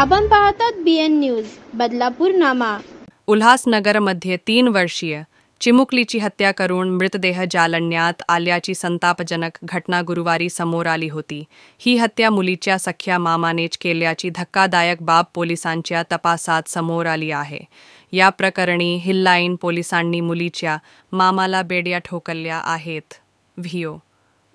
आपण पाहतात BN news Badlapur नामा। उल्हासनगरमध्ये 3 वर्षीय चिमुकलीची हत्या करून मृतदेह जाळण्यात आल्याची संतापजनक घटना गुरुवारी समोर आली होती। ही हत्या मुलीच्या सख्या मामानेच केल्याची धक्कादायक बाब पोलिसांच्या तपासात समोर आली आहे। या प्रकरणी हिल्लाईन पोलिसांनी मुलीच्या मामाला बेड्या ठोकल्या आहेत। व्हिडिओ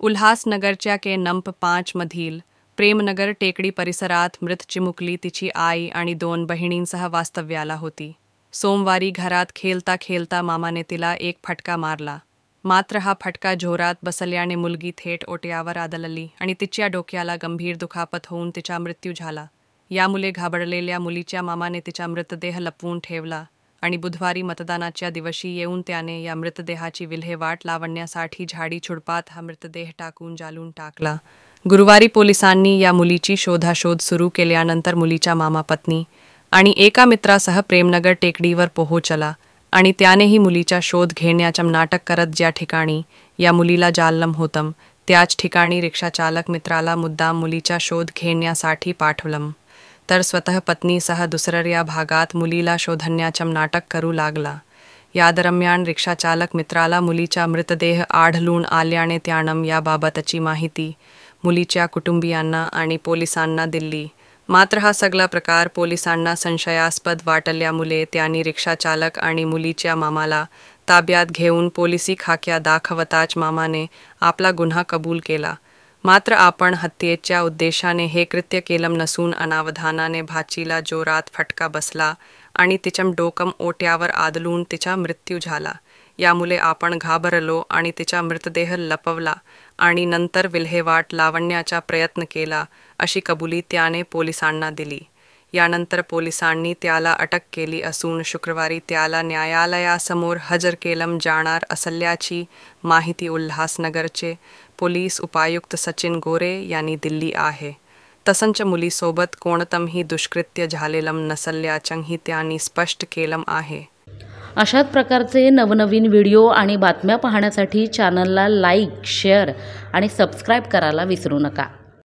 उल्हासनगरच्या के नंबर 5 मधील प्रेमनगर टेकडी परिसरात मृत चिमुकली तिची आई आणि 2 बहिणींसह वास्तव्याला होती। सोमवारी घरात खेळता खेळता मामाने तिला एक फटका मारला, मात्र हा फटका जोरात बसल्याने मुलगी थेट ओट्यावर आदळली आणि तिच्या डोक्याला गंभीर दुखापत होऊन तिचा मृत्यू झाला। यामुळे घाबरलेल्या मुलीच्या मामाने तिचा मृतदेह लपवून ठेवला आणि बुधवारी मतदानाच्या दिवशी येऊन त्याने या मृतदेहाची विल्हेवाट लावण्यासाठी झाडी झुडपात हा मृतदेह टाकून जाळून टाकला। गुरुवारी पोलिसांनी या मुलीची शोधाशोध सुरू केल्यानंतर मुलीचा मामा पत्नी आणि एका मित्रासह प्रेमनगर टेकडीवर पोहोचला आणि त्यानेही मुलीचा शोध घेण्याचे नाटक करत ज्या ठिकाणी या मुलीला जाळलं होतं त्याच ठिकाणी रिक्षाचालक मित्राला मुद्दाम मुलीचा शोध घेण्यासाठी पाठवलं, तर स्वतः पत्नीसह दुसऱ्या भागात मुलीला शोधण्याचे नाटक करू लागला। या दरम्यान रिक्षाचालक मित्राला मुलीचा मृतदेह आढळून आल्याने त्यानं याबाबतची माहिती मुलीच्या कुटुंबियांना आणि पोलिसांना दिली। मात्र हा सगळा प्रकार पोलिसांना संशयास्पद वाटल्यामुळे त्यांनी रिक्षाचालक आणि मुलीच्या मामाला ताब्यात घेऊन पोलिसी खाक्या दाखवताच मामाने आपला गुन्हा कबूल केला। मात्र आपण हत्येच्या उद्देशाने हे कृत्य केलं नसून अनावधानाने भाचीला जोरात फटका बसला आणि तिच्या डोकं ओट्यावर आदळून तिचा मृत्यू झाला। यामुळे आपण घाबरलो आणि तिचा मृतदेह लपवला आणि नंतर विल्हेवाट लावण्याचा प्रयत्न केला, अशी कबुली त्याने पोलिसांना दिली। यानंतर पोलिसांनी त्याला अटक केली असून शुक्रवारी त्याला न्यायालयासमोर हजर केलं जाणार असल्याची माहिती उल्हासनगरचे पोलीस उपायुक्त सचिन गोरे यांनी दिली आहे। तसंच मुलीसोबत कोणतंही दुष्कृत्य झालेलं नसल्याचंही त्यांनी स्पष्ट केलं आहे। अशाच प्रकारचे नवनवीन व्हिडिओ आणि बातम्या पाहण्यासाठी चॅनलला लाईक, शेअर आणि सबस्क्राईब करायला विसरू नका।